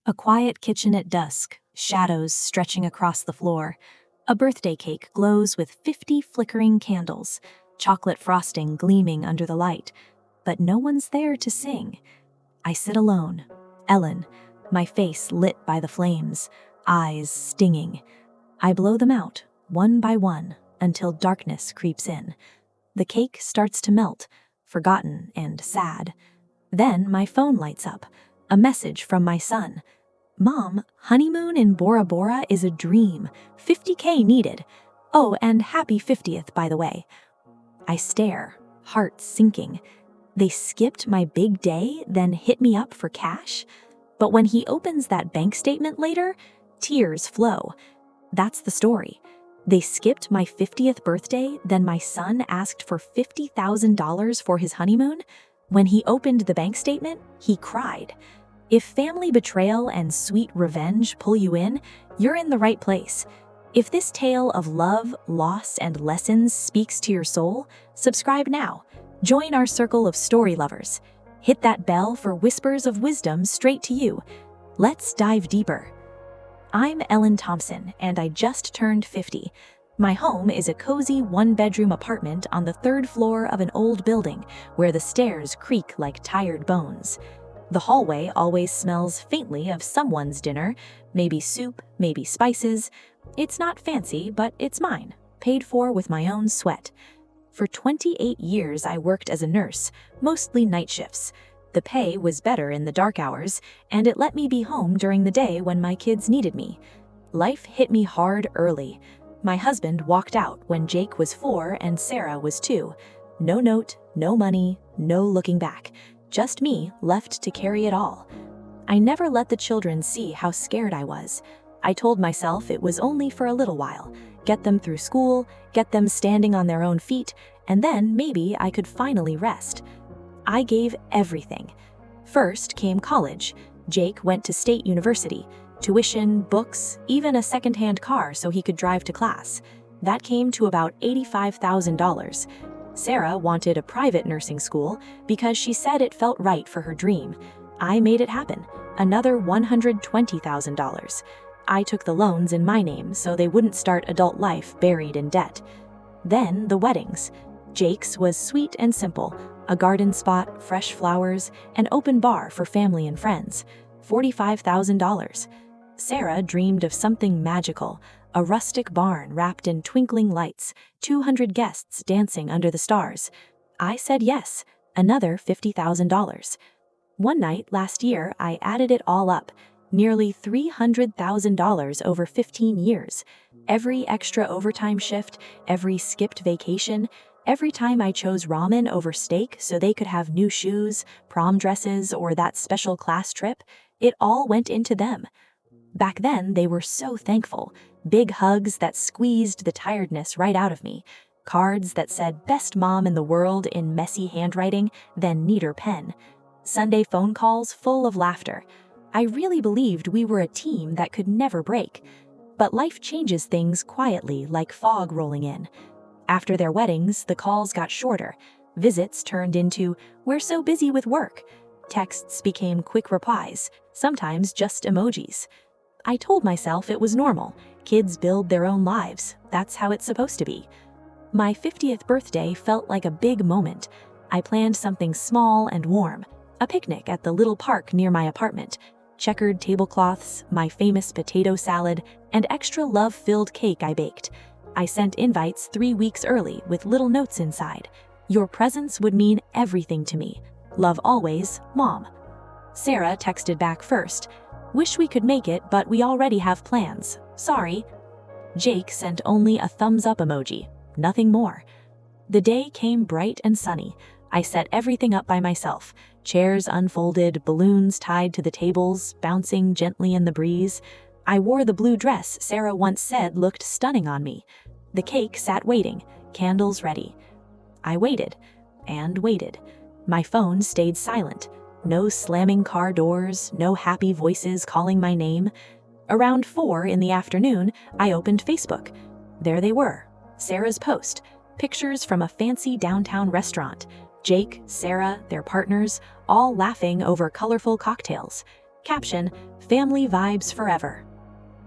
A quiet kitchen at dusk, shadows stretching across the floor. A birthday cake glows with 50 flickering candles, chocolate frosting gleaming under the light. But no one's there to sing. I sit alone, Ellen, my face lit by the flames, eyes stinging. I blow them out, one by one, until darkness creeps in. The cake starts to melt, forgotten and sad. Then my phone lights up, a message from my son. "Mom, honeymoon in Bora Bora is a dream. 50K needed. Oh, and happy 50th, by the way." I stare, heart sinking. They skipped my big day, then hit me up for cash? But when he opens that bank statement later, tears flow. That's the story. They skipped my 50th birthday, then my son asked for $50,000 for his honeymoon? When he opened the bank statement, he cried. If family betrayal and sweet revenge pull you in, you're in the right place. If this tale of love, loss, and lessons speaks to your soul, subscribe now. Join our circle of story lovers. Hit that bell for whispers of wisdom straight to you. Let's dive deeper. I'm Ellen Thompson, and I just turned 50. My home is a cozy one-bedroom apartment on the third floor of an old building where the stairs creak like tired bones. The hallway always smells faintly of someone's dinner, maybe soup, maybe spices. It's not fancy, but it's mine, paid for with my own sweat. For 28 years, I worked as a nurse, mostly night shifts. The pay was better in the dark hours, and it let me be home during the day when my kids needed me. Life hit me hard early. My husband walked out when Jake was 4 and Sarah was 2. No note, no money, no looking back. Just me left to carry it all. I never let the children see how scared I was. I told myself it was only for a little while. Get them through school, get them standing on their own feet, and then maybe I could finally rest. I gave everything. First came college. Jake went to State University. Tuition, books, even a second-hand car so he could drive to class. That came to about $85,000. Sarah wanted a private nursing school because she said it felt right for her dream. I made it happen. Another $120,000. I took the loans in my name so they wouldn't start adult life buried in debt. Then the weddings. Jake's was sweet and simple. A garden spot, fresh flowers, an open bar for family and friends. $45,000. Sarah dreamed of something magical. A rustic barn wrapped in twinkling lights, 200 guests dancing under the stars. I said yes, another $50,000. One night last year, I added it all up, nearly $300,000 over 15 years. Every extra overtime shift, every skipped vacation, every time I chose ramen over steak so they could have new shoes, prom dresses, or that special class trip, it all went into them. Back then, they were so thankful. Big hugs that squeezed the tiredness right out of me. Cards that said best mom in the world in messy handwriting, then neater pen. Sunday phone calls full of laughter. I really believed we were a team that could never break. But life changes things quietly, like fog rolling in. After their weddings, the calls got shorter. Visits turned into, "We're so busy with work." Texts became quick replies, sometimes just emojis. I told myself it was normal. Kids build their own lives. That's how it's supposed to be. My 50th birthday felt like a big moment. I planned something small and warm. A picnic at the little park near my apartment. Checkered tablecloths, my famous potato salad, and extra love-filled cake I baked. I sent invites 3 weeks early with little notes inside. "Your presence would mean everything to me. Love always, Mom." Sarah texted back first. "Wish we could make it, but we already have plans. Sorry." Jake sent only a thumbs-up emoji, nothing more. The day came bright and sunny. I set everything up by myself. Chairs unfolded, balloons tied to the tables, bouncing gently in the breeze. I wore the blue dress Sarah once said looked stunning on me. The cake sat waiting, candles ready. I waited and waited. My phone stayed silent. No slamming car doors, no happy voices calling my name. Around 4 in the afternoon, I opened Facebook. There they were, Sarah's post, pictures from a fancy downtown restaurant. Jake, Sarah, their partners, all laughing over colorful cocktails. Caption, family vibes forever.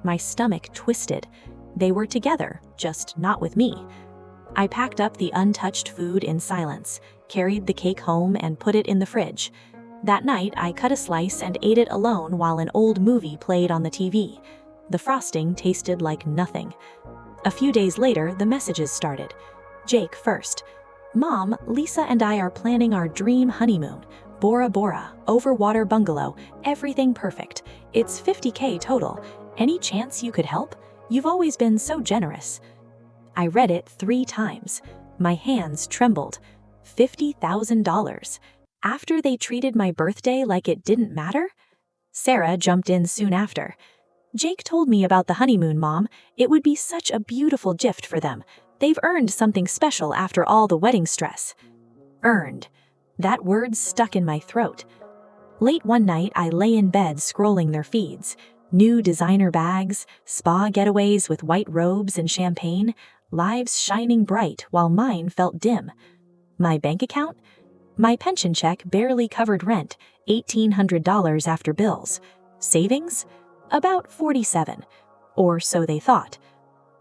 My stomach twisted. They were together, just not with me. I packed up the untouched food in silence, carried the cake home and put it in the fridge. That night, I cut a slice and ate it alone while an old movie played on the TV. The frosting tasted like nothing. A few days later, the messages started. Jake first. Mom, Lisa and I are planning our dream honeymoon. Bora Bora, overwater bungalow, everything perfect. It's $50K total. Any chance you could help? You've always been so generous. I read it 3 times. My hands trembled. $50,000. After they treated my birthday like it didn't matter? Sarah jumped in soon after. Jake told me about the honeymoon, Mom. It would be such a beautiful gift for them. They've earned something special after all the wedding stress. Earned. That word stuck in my throat. Late one night, I lay in bed scrolling their feeds. New designer bags, spa getaways with white robes and champagne, lives shining bright while mine felt dim. My bank account? My pension check barely covered rent, $1,800 after bills. Savings? About 47, or so they thought.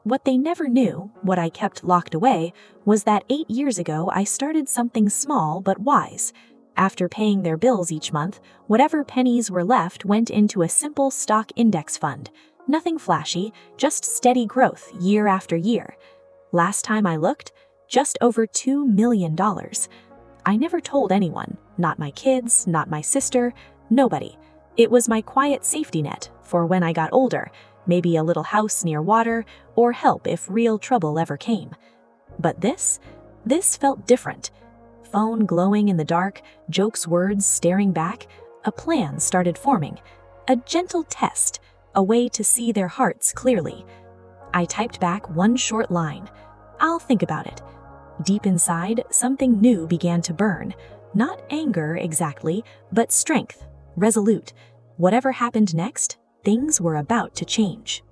What they never knew, what I kept locked away, was that 8 years ago I started something small but wise. After paying their bills each month, whatever pennies were left went into a simple stock index fund. Nothing flashy, just steady growth year after year. Last time I looked, just over $2 million. I never told anyone, not my kids, not my sister, nobody. It was my quiet safety net for when I got older, maybe a little house near water, or help if real trouble ever came. But this felt different. Phone glowing in the dark, Joke's words staring back, a plan started forming. A gentle test, a way to see their hearts clearly. I typed back one short line. I'll think about it. Deep inside, something new began to burn. Not anger exactly, but strength, resolute. Whatever happened next, things were about to change.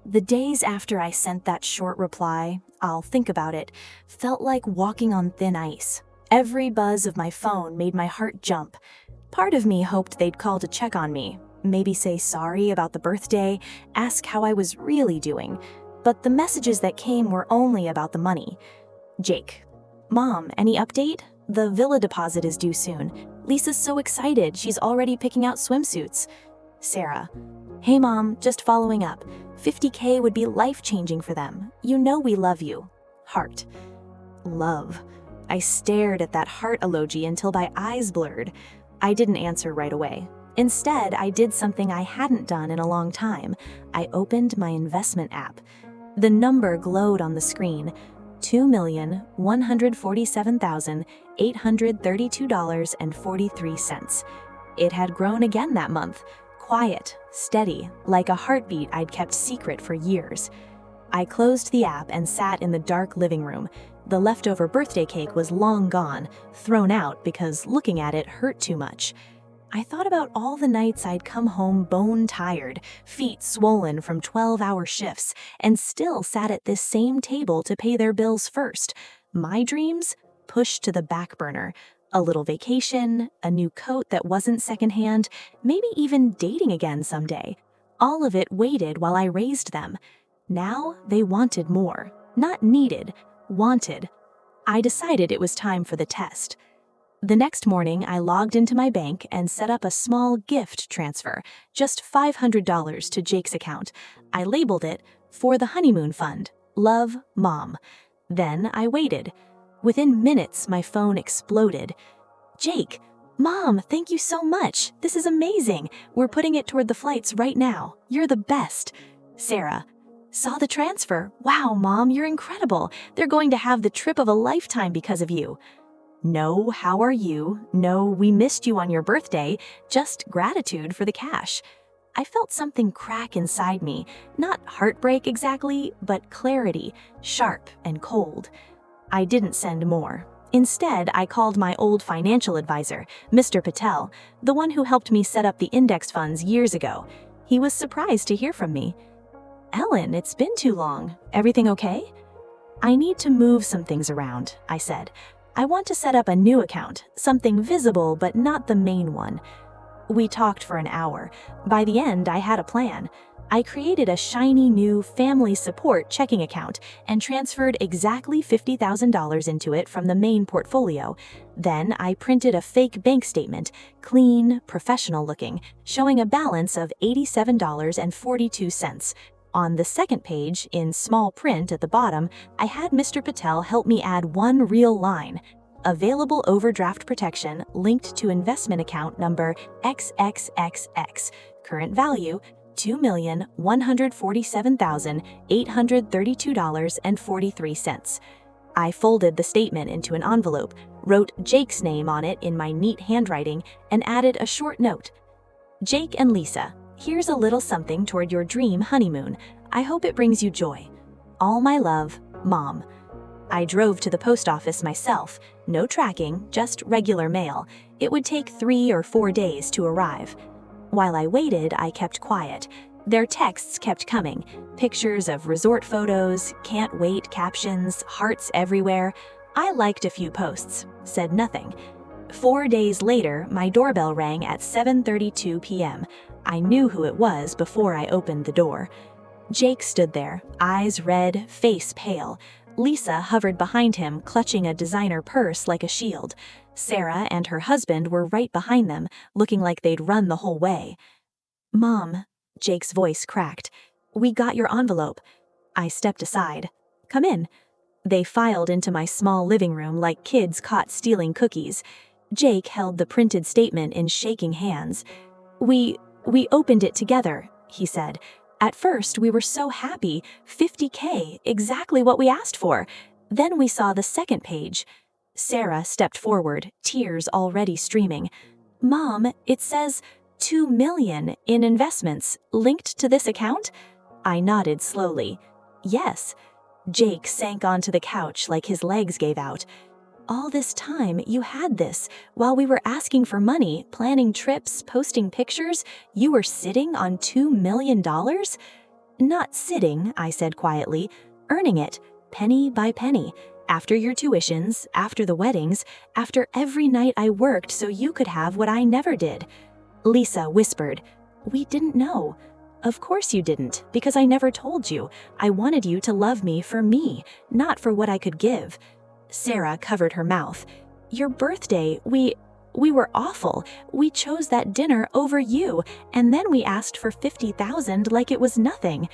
The days after I sent that short reply, I'll think about it, felt like walking on thin ice. Every buzz of my phone made my heart jump. Part of me hoped they'd call to check on me, maybe say sorry about the birthday, ask how I was really doing. But the messages that came were only about the money. Jake. Mom, any update? The villa deposit is due soon. Lisa's so excited, she's already picking out swimsuits. Sarah. Hey Mom, just following up. $50K would be life-changing for them. You know we love you. Heart. Love. I stared at that heart emoji until my eyes blurred. I didn't answer right away. Instead, I did something I hadn't done in a long time. I opened my investment app. The number glowed on the screen. $2,147,832.43. It had grown again that month. Quiet, steady, like a heartbeat I'd kept secret for years. I closed the app and sat in the dark living room. The leftover birthday cake was long gone, thrown out because looking at it hurt too much. I thought about all the nights I'd come home bone-tired, feet swollen from 12-hour shifts, and still sat at this same table to pay their bills first. My dreams pushed to the back burner. A little vacation, a new coat that wasn't secondhand, maybe even dating again someday. All of it waited while I raised them. Now they wanted more. Not needed, wanted. I decided it was time for the test. The next morning, I logged into my bank and set up a small gift transfer, just $500 to Jake's account. I labeled it, "For the Honeymoon Fund. Love, Mom." Then I waited. Within minutes, my phone exploded. Jake, Mom, thank you so much. This is amazing. We're putting it toward the flights right now. You're the best. Sarah, saw the transfer. Wow, Mom, you're incredible. They're going to have the trip of a lifetime because of you. No, how are you? No, we missed you on your birthday. Just gratitude for the cash. I felt something crack inside me. Not heartbreak exactly, but clarity, sharp and cold. I didn't send more. Instead, I called my old financial advisor, Mr. Patel, the one who helped me set up the index funds years ago. He was surprised to hear from me. Ellen, it's been too long. Everything okay? I need to move some things around, I said. I want to set up a new account, something visible but not the main one. We talked for an hour. By the end, I had a plan. I created a shiny new family support checking account and transferred exactly $50,000 into it from the main portfolio. Then I printed a fake bank statement, clean, professional looking, showing a balance of $87.42. On the second page, in small print at the bottom, I had Mr. Patel help me add one real line. Available overdraft protection linked to investment account number XXXX. Current value $2,147,832.43. I folded the statement into an envelope, wrote Jake's name on it in my neat handwriting, and added a short note. Jake and Lisa, here's a little something toward your dream honeymoon. I hope it brings you joy. All my love, Mom. I drove to the post office myself. No tracking, just regular mail. It would take 3 or 4 days to arrive. While I waited, I kept quiet. Their texts kept coming. Pictures of resort photos, can't wait captions, hearts everywhere. I liked a few posts, said nothing. 4 days later, my doorbell rang at 7:32 p.m. I knew who it was before I opened the door. Jake stood there, eyes red, face pale. Lisa hovered behind him, clutching a designer purse like a shield. Sarah and her husband were right behind them, looking like they'd run the whole way. Mom, Jake's voice cracked. We got your envelope. I stepped aside. Come in. They filed into my small living room like kids caught stealing cookies. Jake held the printed statement in shaking hands. We opened it together, he said. At first, we were so happy. $50K, exactly what we asked for. Then we saw the second page. Sarah stepped forward, tears already streaming. Mom, it says $2 million in investments linked to this account? I nodded slowly. Yes. Jake sank onto the couch like his legs gave out. All this time, you had this. While we were asking for money, planning trips, posting pictures, you were sitting on $2 million? Not sitting, I said quietly, earning it, penny by penny. After your tuitions, after the weddings, after every night I worked so you could have what I never did. Lisa whispered, We didn't know. Of course you didn't, because I never told you. I wanted you to love me for me, not for what I could give. Sarah covered her mouth. Your birthday, we were awful. We chose that dinner over you, and then we asked for $50,000 like it was nothing.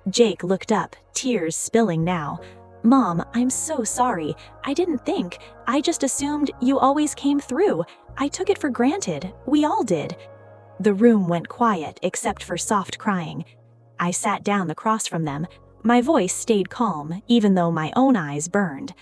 Jake looked up, tears spilling now. Mom, I'm so sorry. I didn't think. I just assumed you always came through. I took it for granted. We all did. The room went quiet except for soft crying. I sat down across from them. My voice stayed calm, even though my own eyes burned.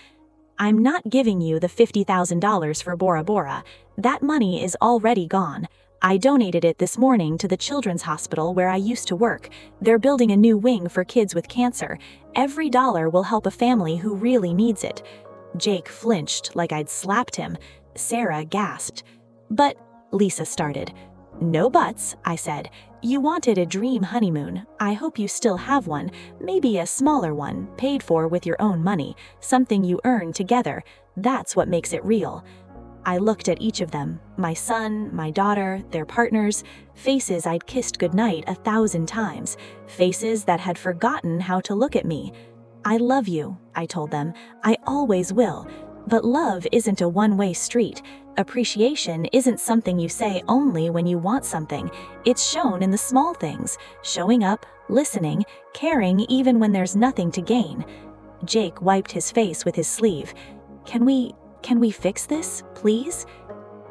I'm not giving you the $50,000 for Bora Bora. That money is already gone. I donated it this morning to the children's hospital where I used to work. They're building a new wing for kids with cancer. Every dollar will help a family who really needs it. Jake flinched like I'd slapped him. Sarah gasped. But, Lisa started. No buts, I said. You wanted a dream honeymoon. I hope you still have one. Maybe a smaller one, paid for with your own money. Something you earn together. That's what makes it real. I looked at each of them, my son, my daughter, their partners, faces I'd kissed goodnight 1,000 times, faces that had forgotten how to look at me. I love you, I told them. I always will. But love isn't a one-way street. Appreciation isn't something you say only when you want something. It's shown in the small things, showing up, listening, caring even when there's nothing to gain. Jake wiped his face with his sleeve. Can we fix this, please?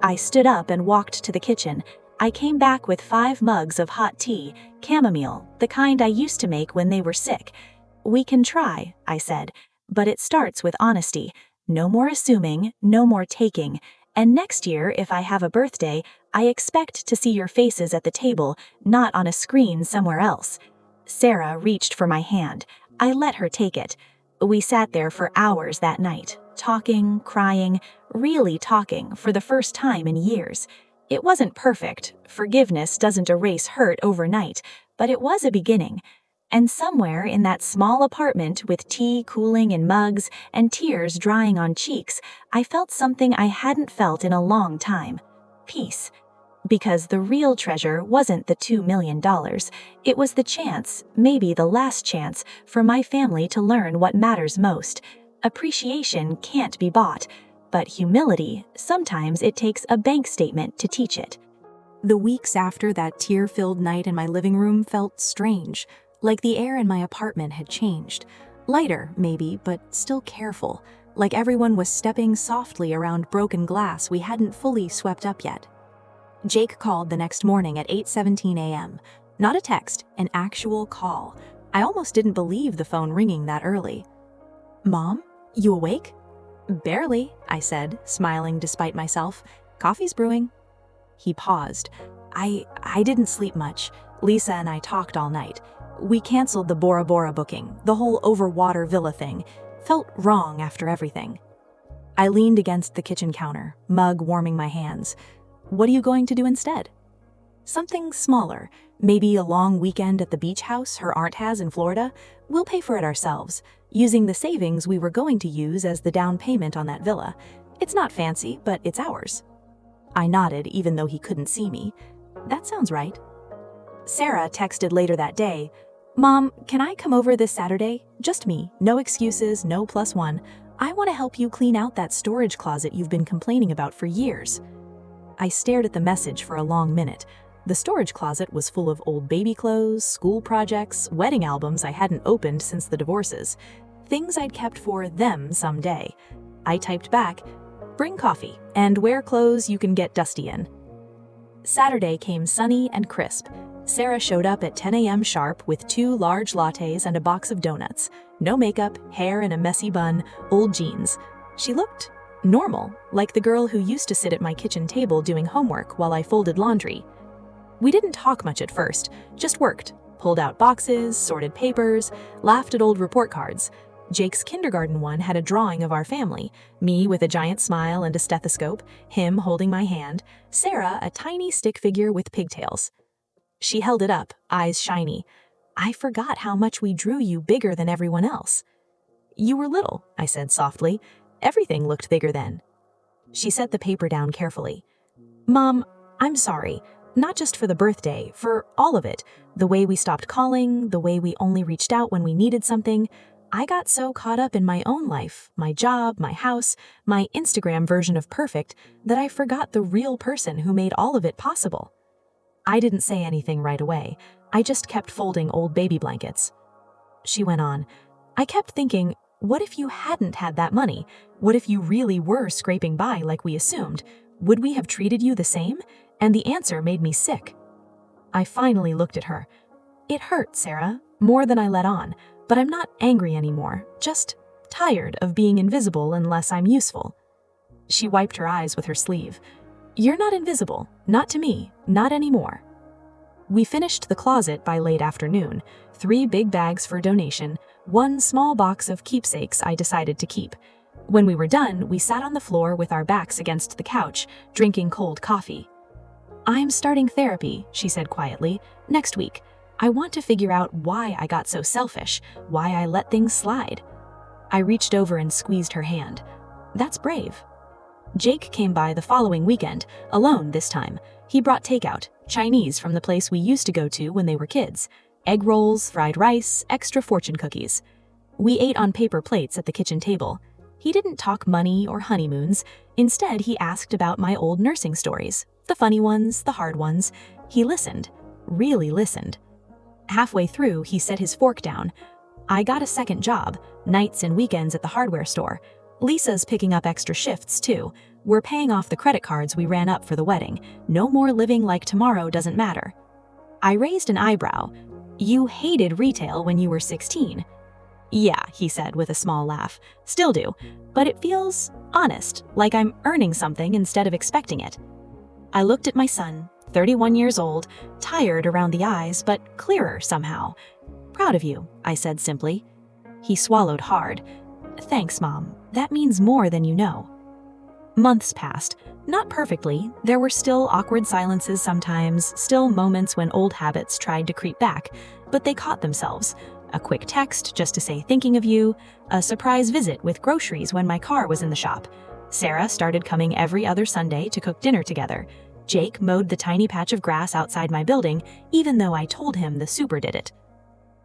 I stood up and walked to the kitchen. I came back with 5 mugs of hot tea, chamomile, the kind I used to make when they were sick. We can try, I said, but it starts with honesty. No more assuming, no more taking. And next year, if I have a birthday, I expect to see your faces at the table, not on a screen somewhere else. Sarah reached for my hand. I let her take it. We sat there for hours that night, talking, crying, really talking for the first time in years. It wasn't perfect. Forgiveness doesn't erase hurt overnight, but it was a beginning. And somewhere in that small apartment with tea cooling in mugs and tears drying on cheeks, I felt something I hadn't felt in a long time. Peace. Because the real treasure wasn't the $2 million. It was the chance, maybe the last chance, for my family to learn what matters most. Appreciation can't be bought, but humility, sometimes it takes a bank statement to teach it. The weeks after that tear-filled night in my living room felt strange, like the air in my apartment had changed. Lighter, maybe, but still careful, like everyone was stepping softly around broken glass we hadn't fully swept up yet. Jake called the next morning at 8:17 a.m. Not a text, an actual call. I almost didn't believe the phone ringing that early. "Mom, you awake?" "Barely," I said, smiling despite myself. "Coffee's brewing." He paused. I didn't sleep much. Lisa and I talked all night. We canceled the Bora Bora booking, the whole overwater villa thing. Felt wrong after everything. I leaned against the kitchen counter, mug warming my hands. "What are you going to do instead?" "Something smaller. Maybe a long weekend at the beach house her aunt has in Florida. We'll pay for it ourselves, using the savings we were going to use as the down payment on that villa. It's not fancy, but it's ours." I nodded, even though he couldn't see me. "That sounds right." Sarah texted later that day, "Mom, can I come over this Saturday? Just me, no excuses, no +1. I want to help you clean out that storage closet you've been complaining about for years." I stared at the message for a long minute. The storage closet was full of old baby clothes, school projects, wedding albums I hadn't opened since the divorces. Things I'd kept for them someday. I typed back, "Bring coffee, and wear clothes you can get dusty in." Saturday came sunny and crisp. Sarah showed up at 10 a.m. sharp with 2 large lattes and a box of donuts. No makeup, hair in a messy bun, old jeans. She looked normal, like the girl who used to sit at my kitchen table doing homework while I folded laundry. We didn't talk much at first, just worked, pulled out boxes, sorted papers, laughed at old report cards. Jake's kindergarten one had a drawing of our family, me with a giant smile and a stethoscope, him holding my hand, Sarah a tiny stick figure with pigtails. She held it up, eyes shiny. "I forgot how much we drew you bigger than everyone else." "You were little," I said softly. "Everything looked bigger then." She set the paper down carefully. "Mom, I'm sorry. Not just for the birthday, for all of it. The way we stopped calling, the way we only reached out when we needed something. I got so caught up in my own life, my job, my house, my Instagram version of perfect, that I forgot the real person who made all of it possible." I didn't say anything right away. I just kept folding old baby blankets. She went on, "I kept thinking, what if you hadn't had that money? What if you really were scraping by like we assumed? Would we have treated you the same?" And the answer made me sick. I finally looked at her. "It hurt, Sarah, more than I let on, but I'm not angry anymore, just tired of being invisible unless I'm useful." She wiped her eyes with her sleeve. "You're not invisible, not to me, not anymore." We finished the closet by late afternoon, 3 big bags for donation, 1 small box of keepsakes I decided to keep. When we were done, we sat on the floor with our backs against the couch, drinking cold coffee. "I'm starting therapy," she said quietly, "next week. I want to figure out why I got so selfish, why I let things slide." I reached over and squeezed her hand. "That's brave." Jake came by the following weekend, alone this time. He brought takeout, Chinese from the place we used to go to when they were kids. Egg rolls, fried rice, extra fortune cookies. We ate on paper plates at the kitchen table. He didn't talk money or honeymoons. Instead, he asked about my old nursing stories. The funny ones, the hard ones. He listened, really listened. Halfway through, he set his fork down. "I got a second job, nights and weekends at the hardware store. Lisa's picking up extra shifts, too. We're paying off the credit cards we ran up for the wedding. No more living like tomorrow doesn't matter." I raised an eyebrow. "You hated retail when you were 16. "Yeah," he said with a small laugh. "Still do. But it feels honest, like I'm earning something instead of expecting it." I looked at my son, 31 years old, tired around the eyes, but clearer somehow. "Proud of you," I said simply. He swallowed hard. "Thanks, Mom. That means more than you know." Months passed. Not perfectly. There were still awkward silences sometimes, still moments when old habits tried to creep back, but they caught themselves. A quick text just to say thinking of you, a surprise visit with groceries when my car was in the shop. Sarah started coming every other Sunday to cook dinner together. Jake mowed the tiny patch of grass outside my building, even though I told him the super did it.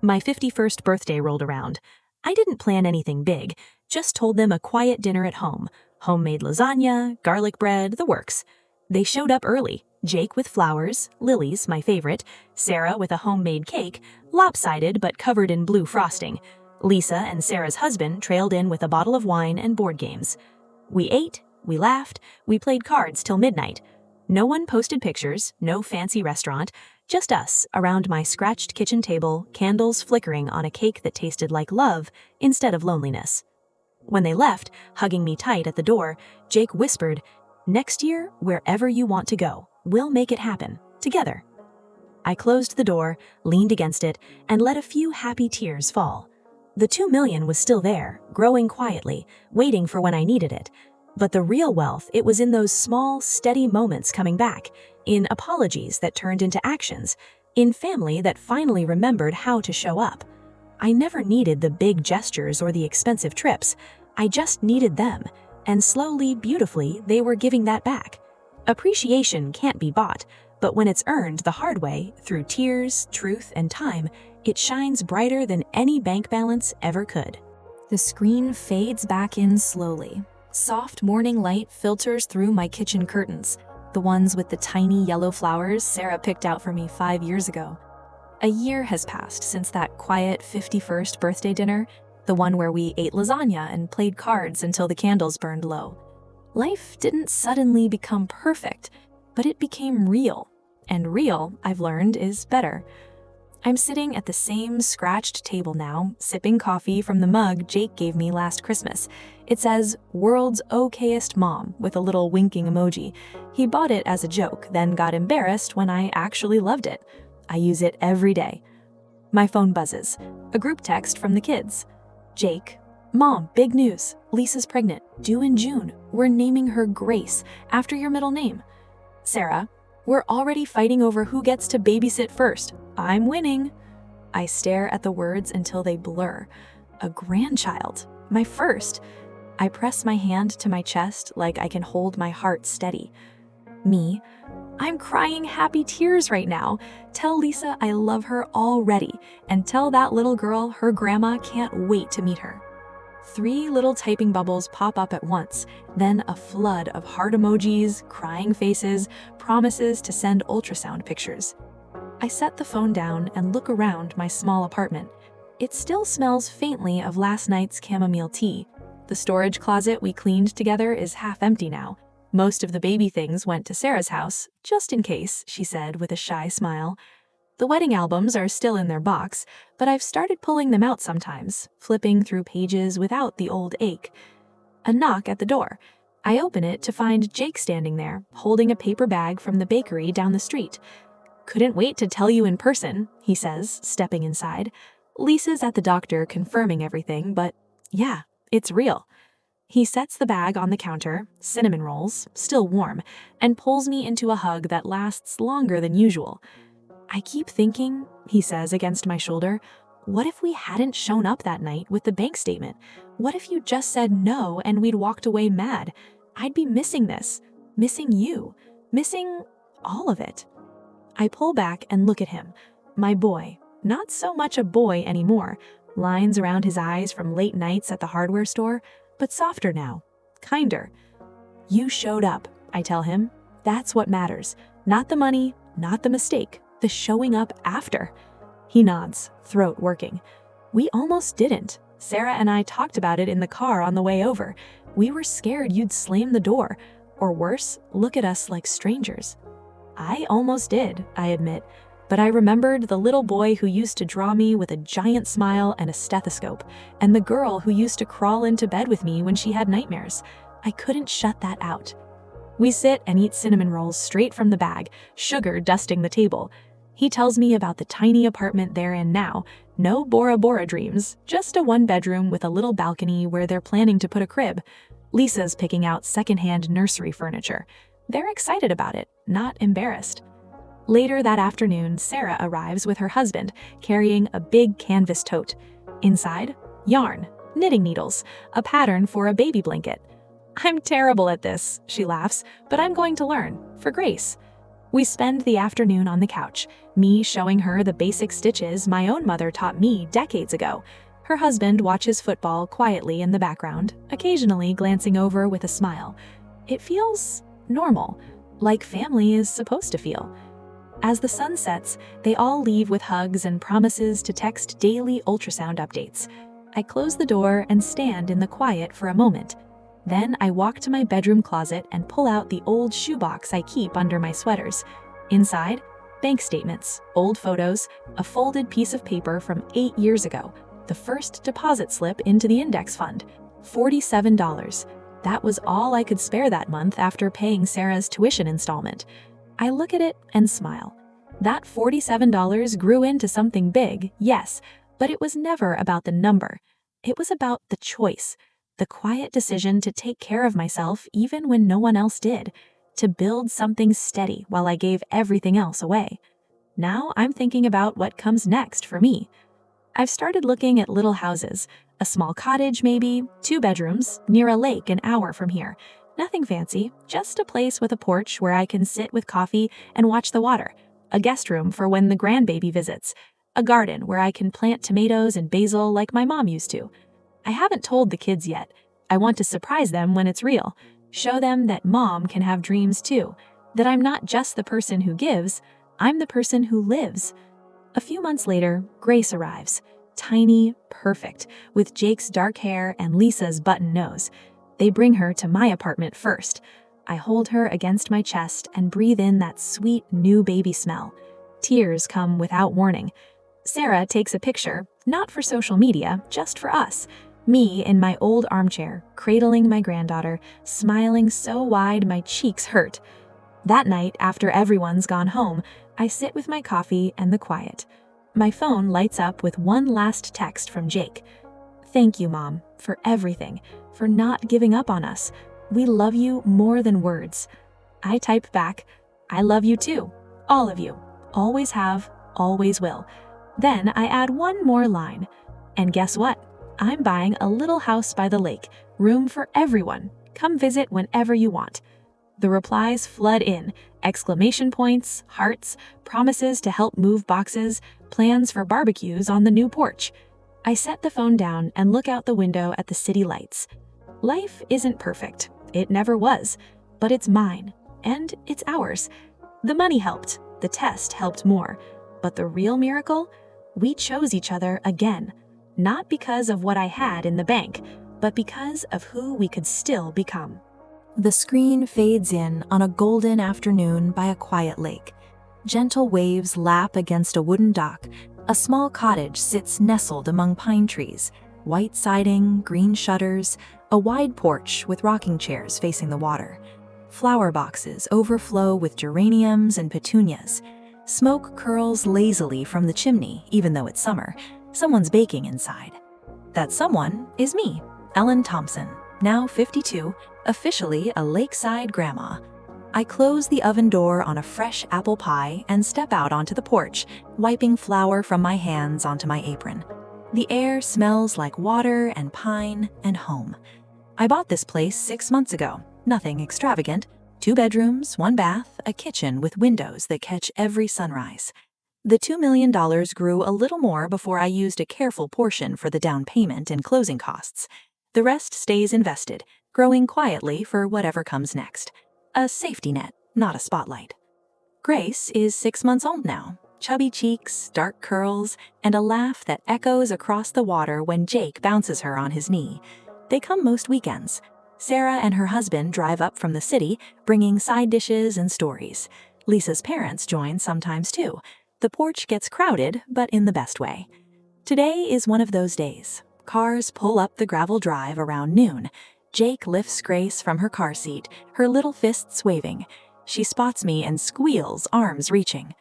My 51st birthday rolled around. I didn't plan anything big, just told them a quiet dinner at home. Homemade lasagna, garlic bread, the works. They showed up early. Jake with flowers, lilies, my favorite, Sarah with a homemade cake, lopsided but covered in blue frosting. Lisa and Sarah's husband trailed in with a bottle of wine and board games. We ate, we laughed, we played cards till midnight. No one posted pictures, no fancy restaurant, just us around my scratched kitchen table, candles flickering on a cake that tasted like love instead of loneliness. When they left, hugging me tight at the door, Jake whispered, "Next year, wherever you want to go, we'll make it happen, together." I closed the door, leaned against it, and let a few happy tears fall. The 2 million was still there, growing quietly, waiting for when I needed it. But the real wealth, it was in those small, steady moments coming back, in apologies that turned into actions, in family that finally remembered how to show up. I never needed the big gestures or the expensive trips. I just needed them, and slowly, beautifully, they were giving that back. Appreciation can't be bought, but when it's earned the hard way, through tears, truth, and time, it shines brighter than any bank balance ever could. The screen fades back in slowly. Soft morning light filters through my kitchen curtains, the ones with the tiny yellow flowers Sarah picked out for me 5 years ago. A year has passed since that quiet 51st birthday dinner, the one where we ate lasagna and played cards until the candles burned low. Life didn't suddenly become perfect, but it became real. And real, I've learned, is better. I'm sitting at the same scratched table now, sipping coffee from the mug Jake gave me last Christmas. It says, "World's okayest mom," with a little winking emoji. He bought it as a joke, then got embarrassed when I actually loved it. I use it every day. My phone buzzes. A group text from the kids. Jake, "Mom, big news. Lisa's pregnant, due in June. We're naming her Grace, after your middle name." Sarah, "We're already fighting over who gets to babysit first. I'm winning." I stare at the words until they blur. A grandchild, my first. I press my hand to my chest like I can hold my heart steady. Me, "I'm crying happy tears right now. Tell Lisa I love her already, and tell that little girl her grandma can't wait to meet her." 3 little typing bubbles pop up at once, then a flood of heart emojis, crying faces, promises to send ultrasound pictures. I set the phone down and look around my small apartment. It still smells faintly of last night's chamomile tea. The storage closet we cleaned together is half empty now. Most of the baby things went to Sarah's house, just in case, she said with a shy smile. The wedding albums are still in their box, but I've started pulling them out sometimes, flipping through pages without the old ache. A knock at the door. I open it to find Jake standing there, holding a paper bag from the bakery down the street. "Couldn't wait to tell you in person," he says, stepping inside. Lisa's at the doctor confirming everything, but yeah, it's real. He sets the bag on the counter, cinnamon rolls, still warm, and pulls me into a hug that lasts longer than usual. "I keep thinking," he says against my shoulder, "what if we hadn't shown up that night with the bank statement? What if you just said no and we'd walked away mad? I'd be missing this, missing you, missing all of it." I pull back and look at him. My boy, not so much a boy anymore, lines around his eyes from late nights at the hardware store, but softer now, kinder. "You showed up," I tell him. "That's what matters. Not the money, not the mistake, the showing up after." He nods, throat working. "We almost didn't. Sarah and I talked about it in the car on the way over. We were scared you'd slam the door, or worse, look at us like strangers." I almost did, I admit, but I remembered the little boy who used to draw me with a giant smile and a stethoscope, and the girl who used to crawl into bed with me when she had nightmares. I couldn't shut that out. We sit and eat cinnamon rolls straight from the bag, sugar dusting the table. He tells me about the tiny apartment they're in now. No Bora Bora dreams, just a 1-bedroom with a little balcony where they're planning to put a crib. Lisa's picking out secondhand nursery furniture. They're excited about it, not embarrassed. Later that afternoon, Sarah arrives with her husband, carrying a big canvas tote. Inside, yarn, knitting needles, a pattern for a baby blanket. "I'm terrible at this," she laughs, "but I'm going to learn, for Grace." We spend the afternoon on the couch, me showing her the basic stitches my own mother taught me decades ago. Her husband watches football quietly in the background, occasionally glancing over with a smile. It feels normal, like family is supposed to feel. As the sun sets, they all leave with hugs and promises to text daily ultrasound updates. I close the door and stand in the quiet for a moment. Then I walk to my bedroom closet and pull out the old shoebox I keep under my sweaters. Inside, bank statements, old photos, a folded piece of paper from 8 years ago, the first deposit slip into the index fund, $47. That was all I could spare that month after paying Sarah's tuition installment. I look at it and smile. That $47 grew into something big, yes, but it was never about the number. It was about the choice, the quiet decision to take care of myself even when no one else did, to build something steady while I gave everything else away. Now I'm thinking about what comes next for me. I've started looking at little houses, a small cottage maybe, 2 bedrooms, near a lake an hour from here. Nothing fancy, just a place with a porch where I can sit with coffee and watch the water, a guest room for when the grandbaby visits, a garden where I can plant tomatoes and basil like my mom used to. I haven't told the kids yet. I want to surprise them when it's real, show them that mom can have dreams too, that I'm not just the person who gives, I'm the person who lives. A few months later, Grace arrives, tiny, perfect, with Jake's dark hair and Lisa's button nose. They bring her to my apartment first. I hold her against my chest and breathe in that sweet new baby smell. Tears come without warning. Sarah takes a picture, not for social media, just for us. Me in my old armchair, cradling my granddaughter, smiling so wide my cheeks hurt. That night, after everyone's gone home, I sit with my coffee and the quiet. My phone lights up with one last text from Jake. "Thank you, Mom, for everything, for not giving up on us. We love you more than words." I type back, "I love you too, all of you, always have, always will." Then I add one more line. And guess what? I'm buying a little house by the lake, room for everyone. Come visit whenever you want. The replies flood in, exclamation points, hearts, promises to help move boxes, plans for barbecues on the new porch. I set the phone down and look out the window at the city lights. Life isn't perfect. It never was. But it's mine. And it's ours. The money helped. The test helped more. But the real miracle? We chose each other again. Not because of what I had in the bank, but because of who we could still become. The screen fades in on a golden afternoon by a quiet lake. Gentle waves lap against a wooden dock. A small cottage sits nestled among pine trees. White siding, green shutters, a wide porch with rocking chairs facing the water. Flower boxes overflow with geraniums and petunias. Smoke curls lazily from the chimney, even though it's summer. Someone's baking inside. That someone is me, Ellen Thompson, now 52, officially a lakeside grandma. I close the oven door on a fresh apple pie and step out onto the porch, wiping flour from my hands onto my apron. The air smells like water and pine and home. I bought this place 6 months ago, nothing extravagant. 2 bedrooms, 1 bath, a kitchen with windows that catch every sunrise. The $2 million grew a little more before I used a careful portion for the down payment and closing costs. The rest stays invested, growing quietly for whatever comes next. A safety net, not a spotlight. Grace is 6 months old now. Chubby cheeks, dark curls, and a laugh that echoes across the water when Jake bounces her on his knee. They come most weekends. Sarah and her husband drive up from the city, bringing side dishes and stories. Lisa's parents join sometimes too. The porch gets crowded, but in the best way. Today is one of those days. Cars pull up the gravel drive around noon. Jake lifts Grace from her car seat, her little fists waving. She spots me and squeals, arms reaching.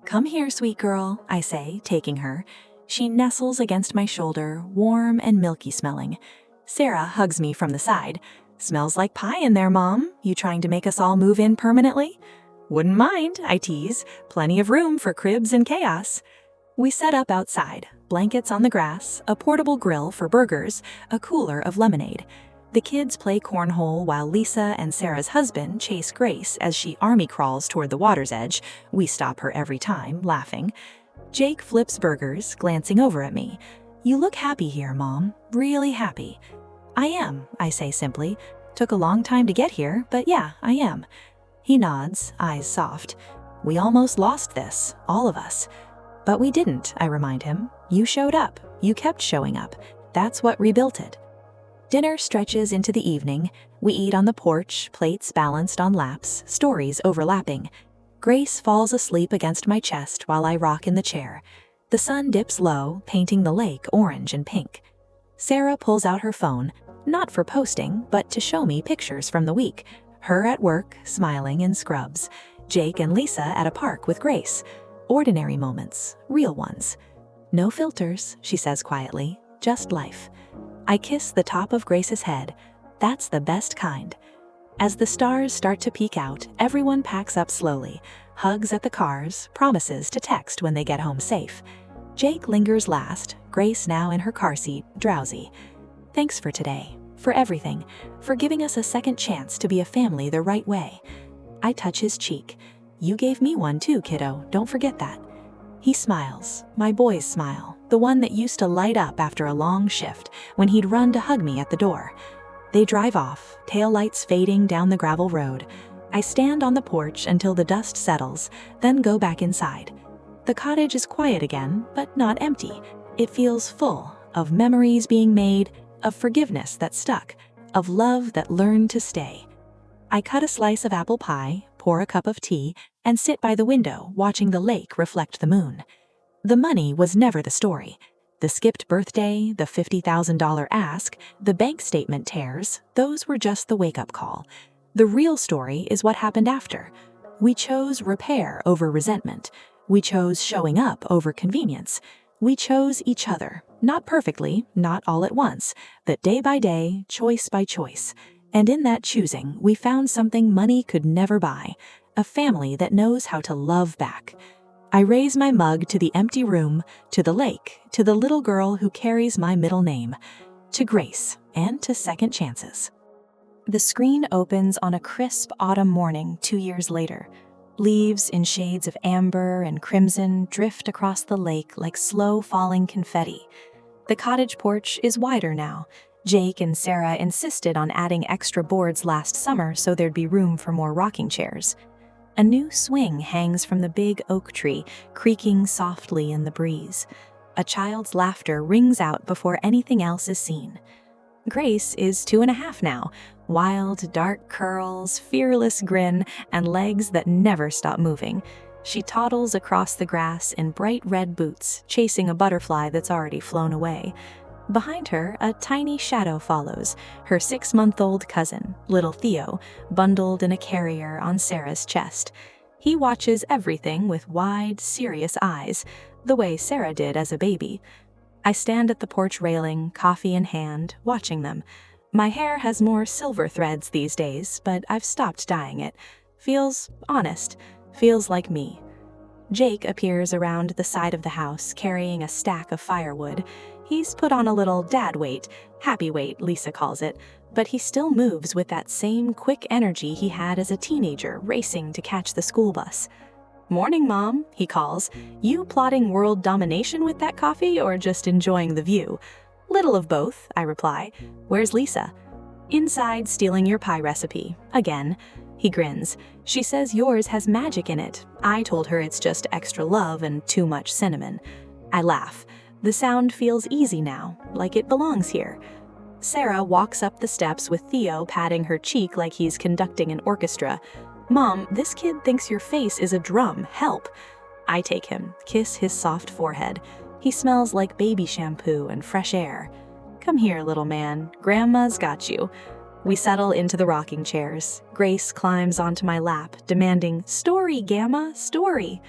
"Come here, sweet girl," I say, taking her. She nestles against my shoulder, warm and milky smelling. Sarah hugs me from the side. "Smells like pie in there, Mom. You trying to make us all move in permanently?" "Wouldn't mind," I tease. "Plenty of room for cribs and chaos." We set up outside, blankets on the grass, a portable grill for burgers, a cooler of lemonade. The kids play cornhole while Lisa and Sarah's husband chase Grace as she army crawls toward the water's edge. We stop her every time, laughing. Jake flips burgers, glancing over at me. "You look happy here, Mom. Really happy." "I am," I say simply. "Took a long time to get here, but yeah, I am." He nods, eyes soft. "We almost lost this, all of us." "But we didn't," I remind him. "You showed up. You kept showing up. That's what rebuilt it." Dinner stretches into the evening. We eat on the porch, plates balanced on laps, stories overlapping. Grace falls asleep against my chest while I rock in the chair. The sun dips low, painting the lake orange and pink. Sarah pulls out her phone, not for posting, but to show me pictures from the week. Her at work, smiling in scrubs. Jake and Lisa at a park with Grace. Ordinary moments, real ones. "No filters," she says quietly, "just life." I kiss the top of Grace's head. That's the best kind. As the stars start to peek out, everyone packs up slowly. Hugs at the cars, promises to text when they get home safe. Jake lingers last, Grace now in her car seat, drowsy. "Thanks for today, for everything, for giving us a second chance to be a family the right way." I touch his cheek. "You gave me one too, kiddo, don't forget that." He smiles, my boy's smile, the one that used to light up after a long shift, when he'd run to hug me at the door. They drive off, taillights fading down the gravel road. I stand on the porch until the dust settles, then go back inside. The cottage is quiet again, but not empty. It feels full, of memories being made, of forgiveness that stuck, of love that learned to stay. I cut a slice of apple pie, pour a cup of tea, and sit by the window watching the lake reflect the moon. The money was never the story. The skipped birthday, the $50,000 ask, the bank statement tears, those were just the wake-up call. The real story is what happened after. We chose repair over resentment. We chose showing up over convenience. We chose each other, not perfectly, not all at once, but day by day, choice by choice. And in that choosing, we found something money could never buy, a family that knows how to love back. I raise my mug to the empty room, to the lake, to the little girl who carries my middle name, to Grace, and to second chances. The screen opens on a crisp autumn morning 2 years later. Leaves in shades of amber and crimson drift across the lake like slow-falling confetti. The cottage porch is wider now. Jake and Sarah insisted on adding extra boards last summer so there'd be room for more rocking chairs. A new swing hangs from the big oak tree, creaking softly in the breeze. A child's laughter rings out before anything else is seen. Grace is 2.5 now, wild, dark curls, fearless grin, and legs that never stop moving. She toddles across the grass in bright red boots, chasing a butterfly that's already flown away. Behind her, a tiny shadow follows, her 6-month-old cousin, little Theo, bundled in a carrier on Sarah's chest. He watches everything with wide, serious eyes, the way Sarah did as a baby. I stand at the porch railing, coffee in hand, watching them. My hair has more silver threads these days, but I've stopped dyeing it. Feels honest, feels like me. Jake appears around the side of the house, carrying a stack of firewood. He's put on a little dad weight, happy weight, Lisa calls it, but he still moves with that same quick energy he had as a teenager racing to catch the school bus. "Morning, Mom," he calls. "You plotting world domination with that coffee or just enjoying the view?" "Little of both," I reply. "Where's Lisa?" "Inside stealing your pie recipe, again." He grins. "She says yours has magic in it. I told her it's just extra love and too much cinnamon." I laugh. The sound feels easy now, like it belongs here. Sarah walks up the steps with Theo patting her cheek like he's conducting an orchestra. "Mom, this kid thinks your face is a drum. Help." I take him, kiss his soft forehead. He smells like baby shampoo and fresh air. "Come here, little man. Grandma's got you." We settle into the rocking chairs. Grace climbs onto my lap, demanding, "Story, Gamma, story."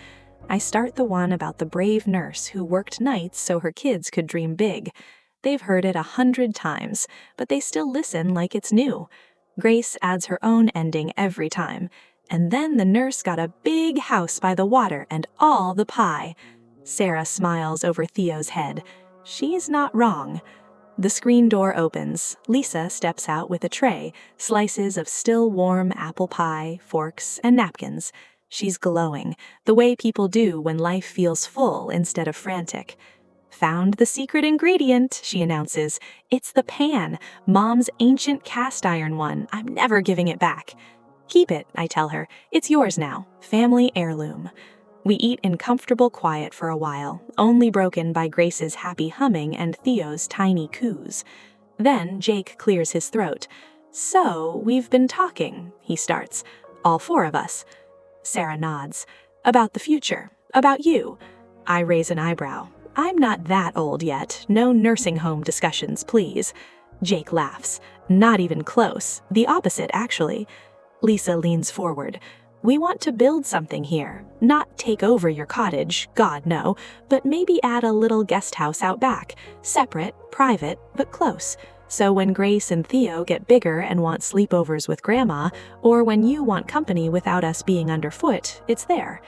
I start the one about the brave nurse who worked nights so her kids could dream big. They've heard it 100 times, but they still listen like it's new. Grace adds her own ending every time. "And then the nurse got a big house by the water and all the pie." Sarah smiles over Theo's head. She's not wrong. The screen door opens. Lisa steps out with a tray, slices of still warm apple pie, forks, and napkins. She's glowing, the way people do when life feels full instead of frantic. Found the secret ingredient, she announces. It's the pan, Mom's ancient cast iron one. I'm never giving it back. Keep it, I tell her. It's yours now. Family heirloom. We eat in comfortable quiet for a while, only broken by Grace's happy humming and Theo's tiny coos. Then Jake clears his throat. So, we've been talking, he starts. All four of us. Sarah nods. About the future. About you. I raise an eyebrow. I'm not that old yet. No nursing home discussions, please. Jake laughs. Not even close. The opposite, actually. Lisa leans forward. We want to build something here. Not take over your cottage, God no, but maybe add a little guest house out back. Separate, private, but close. So when Grace and Theo get bigger and want sleepovers with Grandma, or when you want company without us being underfoot, it's there.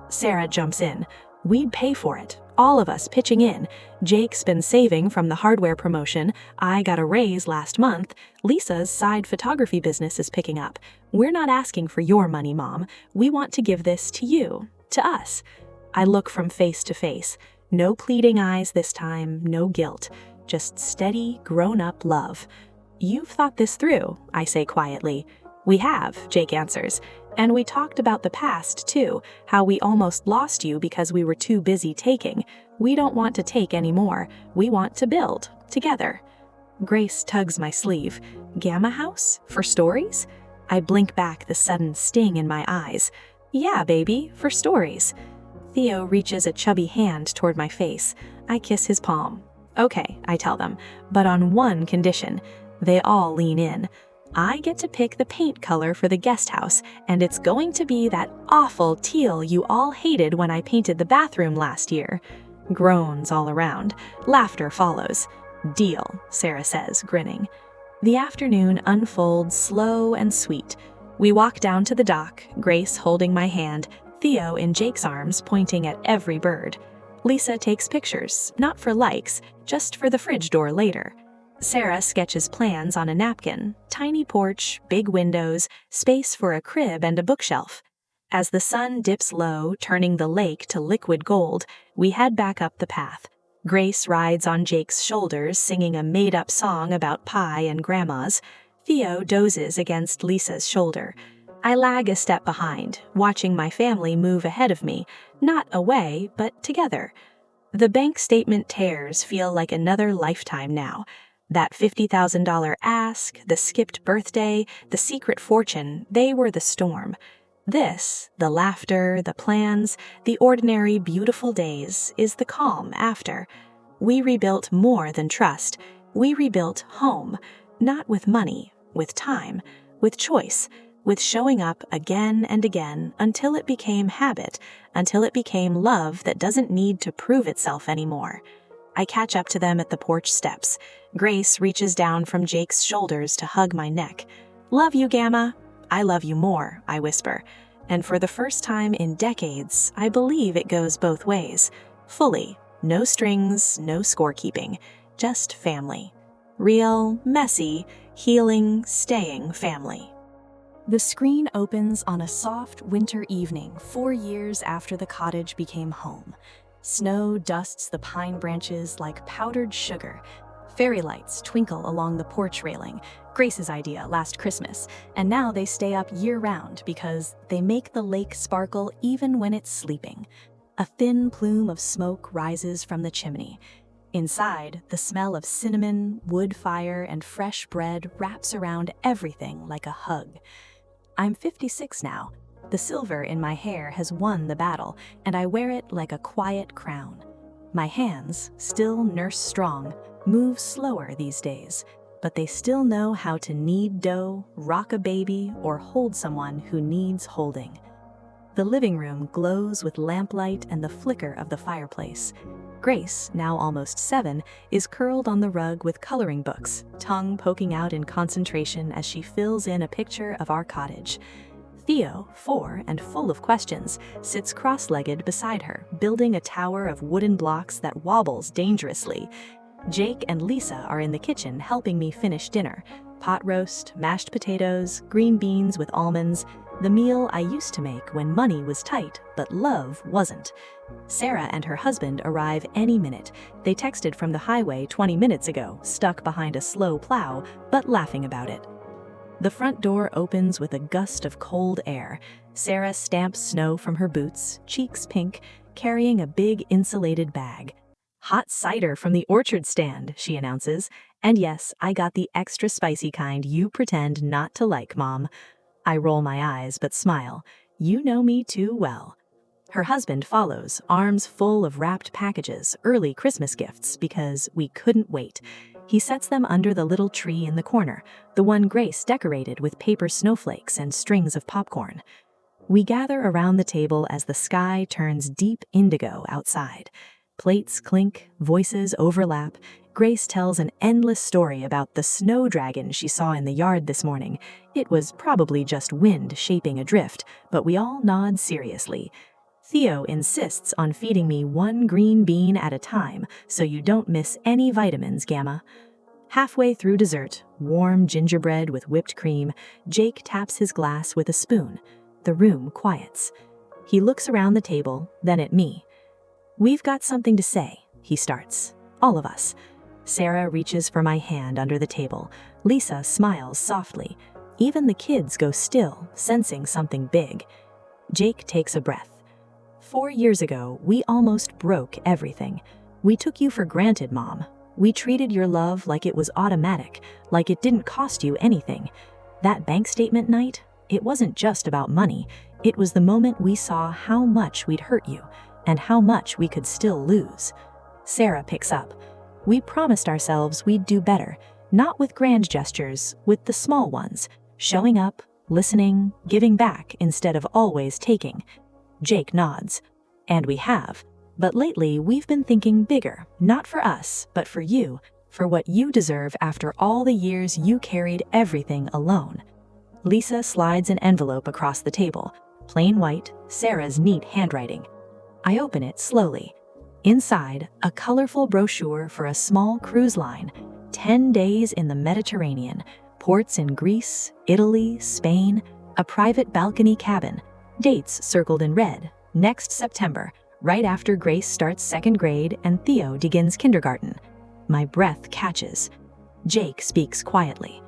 Sarah jumps in. We'd pay for it. All of us pitching in. Jake's been saving from the hardware promotion. I got a raise last month. Lisa's side photography business is picking up. We're not asking for your money, Mom. We want to give this to you, to us. I look from face to face. No pleading eyes this time, no guilt. Just steady, grown-up love. You've thought this through, I say quietly. We have, Jake answers. And we talked about the past, too, how we almost lost you because we were too busy taking. We don't want to take anymore. We want to build, together. Grace tugs my sleeve. Gamma House? For stories? I blink back the sudden sting in my eyes. Yeah, baby, for stories. Theo reaches a chubby hand toward my face. I kiss his palm. Okay, I tell them, but on one condition. They all lean in. I get to pick the paint color for the guest house, and it's going to be that awful teal you all hated when I painted the bathroom last year. Groans all around. Laughter follows. Deal, Sarah says, grinning. The afternoon unfolds slow and sweet. We walk down to the dock, Grace holding my hand, Theo in Jake's arms pointing at every bird. Lisa takes pictures, not for likes, just for the fridge door later. Sarah sketches plans on a napkin, tiny porch, big windows, space for a crib and a bookshelf. As the sun dips low, turning the lake to liquid gold, we head back up the path. Grace rides on Jake's shoulders, singing a made-up song about pie and grandmas. Theo dozes against Lisa's shoulder. I lag a step behind, watching my family move ahead of me, not away, but together. The bank statement tears feel like another lifetime now. That $50,000 ask, the skipped birthday, the secret fortune, they were the storm. This, the laughter, the plans, the ordinary beautiful days, is the calm after. We rebuilt more than trust. We rebuilt home, not with money, with time, with choice, with showing up again and again until it became habit, until it became love that doesn't need to prove itself anymore. I catch up to them at the porch steps. Grace reaches down from Jake's shoulders to hug my neck. Love you, Gamma. I love you more, I whisper. And for the first time in decades, I believe it goes both ways. Fully. No strings, no scorekeeping. Just family. Real, messy, healing, staying family. The screen opens on a soft winter evening 4 years after the cottage became home. Snow dusts the pine branches like powdered sugar. Fairy lights twinkle along the porch railing, Grace's idea last Christmas, and now they stay up year-round because they make the lake sparkle even when it's sleeping. A thin plume of smoke rises from the chimney. Inside, the smell of cinnamon, wood fire, and fresh bread wraps around everything like a hug. I'm 56 now. The silver in my hair has won the battle, and I wear it like a quiet crown. My hands, still nurse strong, move slower these days, but they still know how to knead dough, rock a baby, or hold someone who needs holding. The living room glows with lamplight and the flicker of the fireplace. Grace, now almost 7, is curled on the rug with coloring books, tongue poking out in concentration as she fills in a picture of our cottage. Theo, 4 and full of questions, sits cross-legged beside her, building a tower of wooden blocks that wobbles dangerously. Jake and Lisa are in the kitchen helping me finish dinner. Pot roast, mashed potatoes, green beans with almonds, the meal I used to make when money was tight, but love wasn't. Sarah and her husband arrive any minute. They texted from the highway 20 minutes ago, stuck behind a slow plow, but laughing about it. The front door opens with a gust of cold air. Sarah stamps snow from her boots, cheeks pink, carrying a big insulated bag. "Hot cider from the orchard stand," she announces. "And yes, I got the extra spicy kind you pretend not to like, Mom." I roll my eyes but smile. You know me too well. Her husband follows, arms full of wrapped packages, early Christmas gifts, because we couldn't wait. He sets them under the little tree in the corner, the one Grace decorated with paper snowflakes and strings of popcorn. We gather around the table as the sky turns deep indigo outside. Plates clink, voices overlap. Grace tells an endless story about the snow dragon she saw in the yard this morning. It was probably just wind shaping a drift, but we all nod seriously. Theo insists on feeding me one green bean at a time, so you don't miss any vitamins, Gamma. Halfway through dessert, warm gingerbread with whipped cream, Jake taps his glass with a spoon. The room quiets. He looks around the table, then at me. "We've got something to say," he starts. "All of us." Sarah reaches for my hand under the table. Lisa smiles softly. Even the kids go still, sensing something big. Jake takes a breath. "4 years ago, we almost broke everything. We took you for granted, Mom. We treated your love like it was automatic, like it didn't cost you anything. That bank statement night, it wasn't just about money. It was the moment we saw how much we'd hurt you, and how much we could still lose." Sarah picks up. "We promised ourselves we'd do better, not with grand gestures, with the small ones, showing up, listening, giving back instead of always taking." Jake nods. "And we have. But lately we've been thinking bigger, not for us, but for you, for what you deserve after all the years you carried everything alone." Lisa slides an envelope across the table, plain white, Sarah's neat handwriting. I open it slowly. Inside, a colorful brochure for a small cruise line. 10 days in the Mediterranean, ports in Greece, Italy, Spain, a private balcony cabin. Dates circled in red. Next September, right after Grace starts 2nd grade and Theo begins kindergarten. My breath catches. Jake speaks quietly.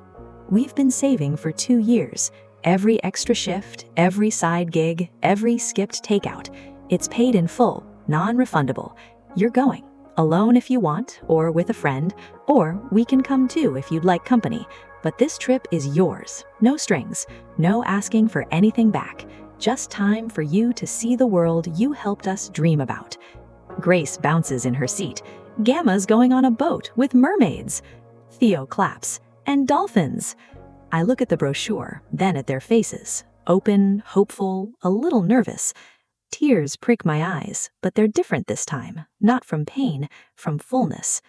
"We've been saving for 2 years. Every extra shift, every side gig, every skipped takeout. It's paid in full, non-refundable. You're going, alone if you want, or with a friend, or we can come too if you'd like company. But this trip is yours. No strings, no asking for anything back. Just time for you to see the world you helped us dream about." Grace bounces in her seat. "Gamma's going on a boat with mermaids." Theo claps. "And dolphins." I look at the brochure, then at their faces. Open, hopeful, a little nervous. Tears prick my eyes, but they're different this time. Not from pain, from fullness.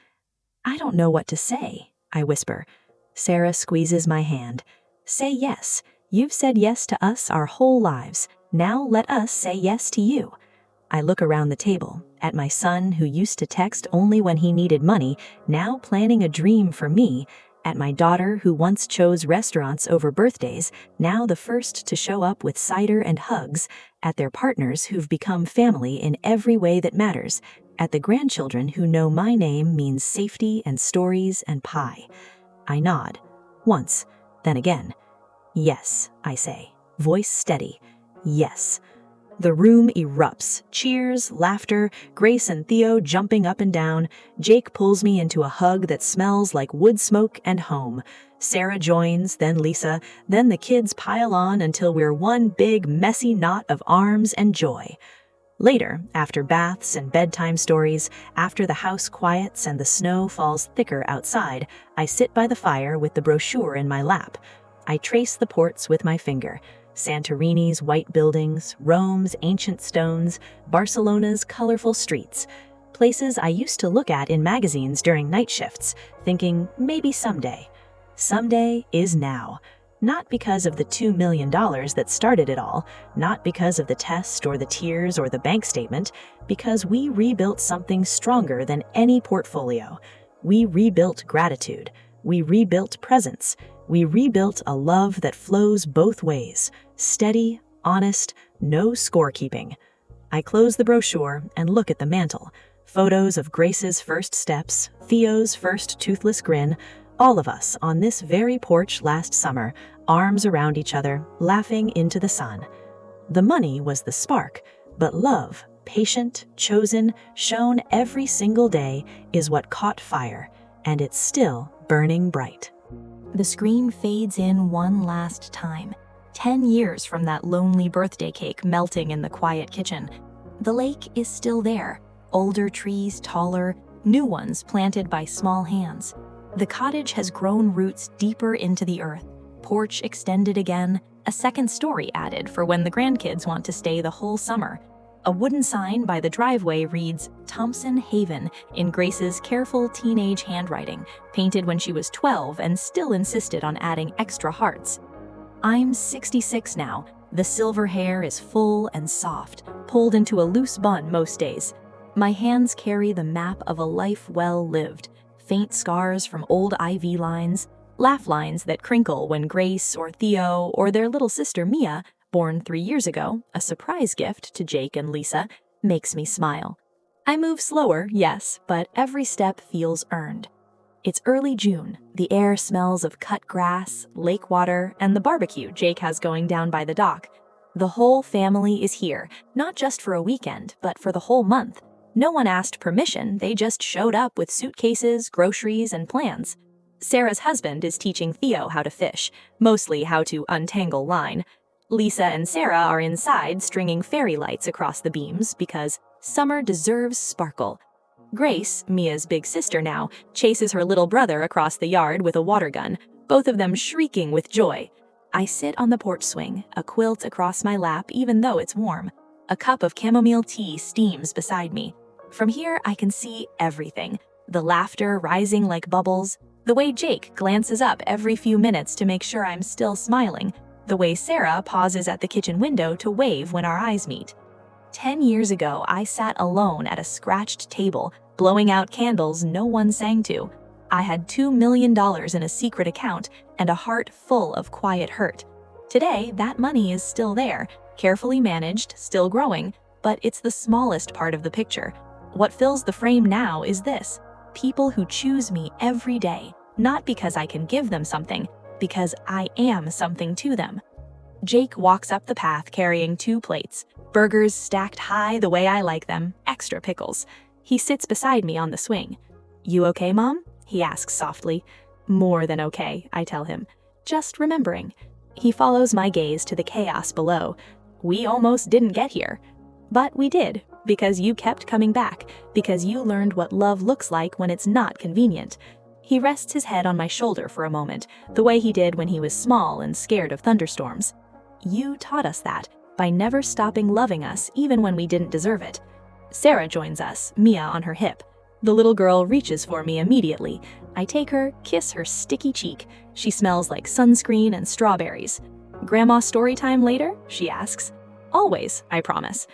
"I don't know what to say," I whisper. Sarah squeezes my hand. "Say yes. You've said yes to us our whole lives. Now let us say yes to you." I look around the table, at my son who used to text only when he needed money, now planning a dream for me, at my daughter who once chose restaurants over birthdays, now the first to show up with cider and hugs, at their partners who've become family in every way that matters, at the grandchildren who know my name means safety and stories and pie. I nod. Once, then again. "Yes," I say, voice steady. "Yes." The room erupts. Cheers, laughter, Grace and Theo jumping up and down. Jake pulls me into a hug that smells like wood smoke and home. Sarah joins, then Lisa, then the kids pile on until we're one big messy knot of arms and joy. Later, after baths and bedtime stories, after the house quiets and the snow falls thicker outside, I sit by the fire with the brochure in my lap. I trace the ports with my finger. Santorini's white buildings, Rome's ancient stones, Barcelona's colorful streets. Places I used to look at in magazines during night shifts, thinking maybe someday. Someday is now. Not because of the $2 million that started it all, not because of the test or the tears or the bank statement, because we rebuilt something stronger than any portfolio. We rebuilt gratitude. We rebuilt presence. We rebuilt a love that flows both ways, steady, honest, no scorekeeping. I close the brochure and look at the mantel. Photos of Grace's first steps, Theo's first toothless grin, all of us on this very porch last summer, arms around each other, laughing into the sun. The money was the spark, but love, patient, chosen, shown every single day, is what caught fire, and it's still burning bright. The screen fades in one last time. 10 years from that lonely birthday cake melting in the quiet kitchen. The lake is still there. Older trees taller, new ones planted by small hands. The cottage has grown roots deeper into the earth. Porch extended again, a second story added for when the grandkids want to stay the whole summer. A wooden sign by the driveway reads Thompson Haven in Grace's careful teenage handwriting, painted when she was 12 and still insisted on adding extra hearts. I'm 66 now. The silver hair is full and soft, pulled into a loose bun most days. My hands carry the map of a life well lived, faint scars from old IV lines, laugh lines that crinkle when Grace or Theo or their little sister Mia, born 3 years ago, a surprise gift to Jake and Lisa, makes me smile. I move slower, yes, but every step feels earned. It's early June. The air smells of cut grass, lake water, and the barbecue Jake has going down by the dock. The whole family is here, not just for a weekend, but for the whole month. No one asked permission, they just showed up with suitcases, groceries, and plans. Sarah's husband is teaching Theo how to fish, mostly how to untangle line. Lisa and Sarah are inside stringing fairy lights across the beams because summer deserves sparkle. Grace, Mia's big sister now, chases her little brother across the yard with a water gun, both of them shrieking with joy. I sit on the porch swing, a quilt across my lap even though it's warm. A cup of chamomile tea steams beside me. From here I can see everything. The laughter rising like bubbles, the way Jake glances up every few minutes to make sure I'm still smiling, the way Sarah pauses at the kitchen window to wave when our eyes meet. 10 years ago, I sat alone at a scratched table, blowing out candles no one sang to. I had $2 million in a secret account and a heart full of quiet hurt. Today, that money is still there, carefully managed, still growing, but it's the smallest part of the picture. What fills the frame now is this: people who choose me every day, not because I can give them something, because I am something to them. Jake walks up the path carrying 2 plates, burgers stacked high the way I like them, extra pickles. He sits beside me on the swing. "You okay, Mom?" he asks softly. "More than okay," I tell him. "Just remembering." He follows my gaze to the chaos below. "We almost didn't get here." But we did, because you kept coming back, because you learned what love looks like when it's not convenient. He rests his head on my shoulder for a moment, the way he did when he was small and scared of thunderstorms. You taught us that, by never stopping loving us even when we didn't deserve it. Sarah joins us, Mia on her hip. The little girl reaches for me immediately. I take her, kiss her sticky cheek. She smells like sunscreen and strawberries. "Grandma story time later?" she asks. "Always," I promise.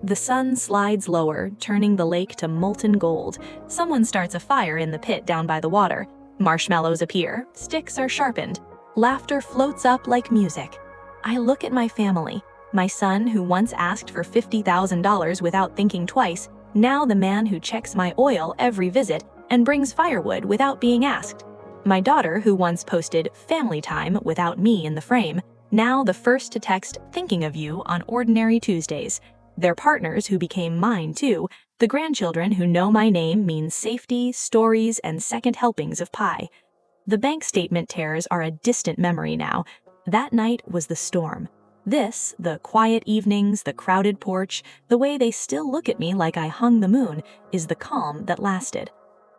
The sun slides lower, turning the lake to molten gold. Someone starts a fire in the pit down by the water. Marshmallows appear, sticks are sharpened. Laughter floats up like music. I look at my family. My son, who once asked for $50,000 without thinking twice, now the man who checks my oil every visit and brings firewood without being asked. My daughter, who once posted family time without me in the frame, now the first to text thinking of you on ordinary Tuesdays. Their partners, who became mine too, the grandchildren who know my name means safety, stories, and second helpings of pie. The bank statement tears are a distant memory now. That night was the storm. This, the quiet evenings, the crowded porch, the way they still look at me like I hung the moon, is the calm that lasted.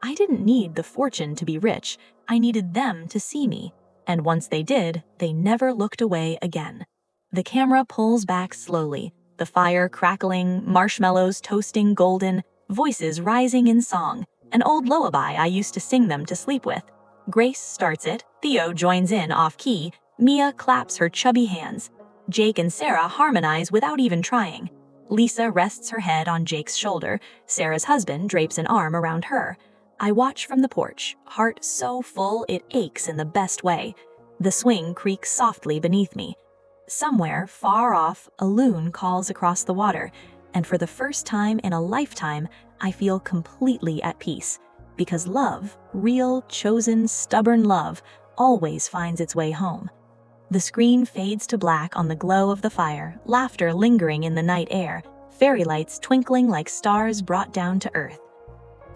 I didn't need the fortune to be rich. I needed them to see me. And once they did, they never looked away again. The camera pulls back slowly, the fire crackling, marshmallows toasting golden, voices rising in song, an old lullaby I used to sing them to sleep with. Grace starts it, Theo joins in off-key, Mia claps her chubby hands. Jake and Sarah harmonize without even trying. Lisa rests her head on Jake's shoulder. Sarah's husband drapes an arm around her. I watch from the porch, heart so full it aches in the best way. The swing creaks softly beneath me. Somewhere, far off, a loon calls across the water, and for the first time in a lifetime, I feel completely at peace. Because love, real, chosen, stubborn love, always finds its way home. The screen fades to black on the glow of the fire, laughter lingering in the night air, fairy lights twinkling like stars brought down to earth.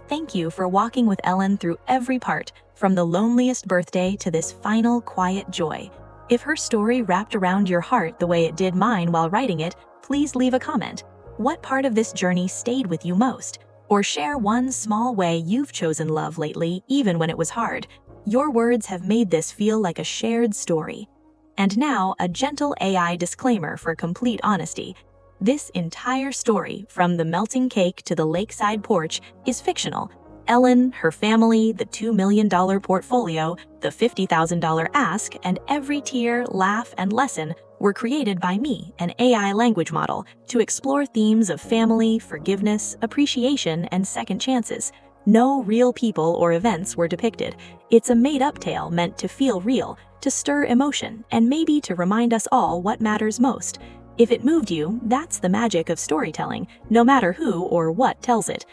Thank you for walking with Ellen through every part, from the loneliest birthday to this final quiet joy. If her story wrapped around your heart the way it did mine while writing it, please leave a comment. What part of this journey stayed with you most? Or share one small way you've chosen love lately, even when it was hard. Your words have made this feel like a shared story. And now, a gentle AI disclaimer for complete honesty. This entire story, from the melting cake to the lakeside porch, is fictional. Ellen, her family, the $2 million portfolio, the $50,000 ask, and every tear, laugh, and lesson were created by me, an AI language model, to explore themes of family, forgiveness, appreciation, and second chances. No real people or events were depicted. It's a made-up tale meant to feel real, to stir emotion, and maybe to remind us all what matters most. If it moved you, that's the magic of storytelling, no matter who or what tells it.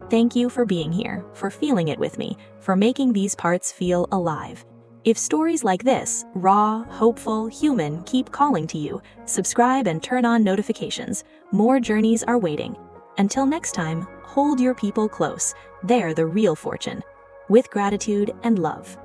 Thank you for being here, for feeling it with me, for making these parts feel alive. If stories like this, raw, hopeful, human, keep calling to you, subscribe and turn on notifications. More journeys are waiting. Until next time, hold your people close. They're the real fortune. With gratitude and love.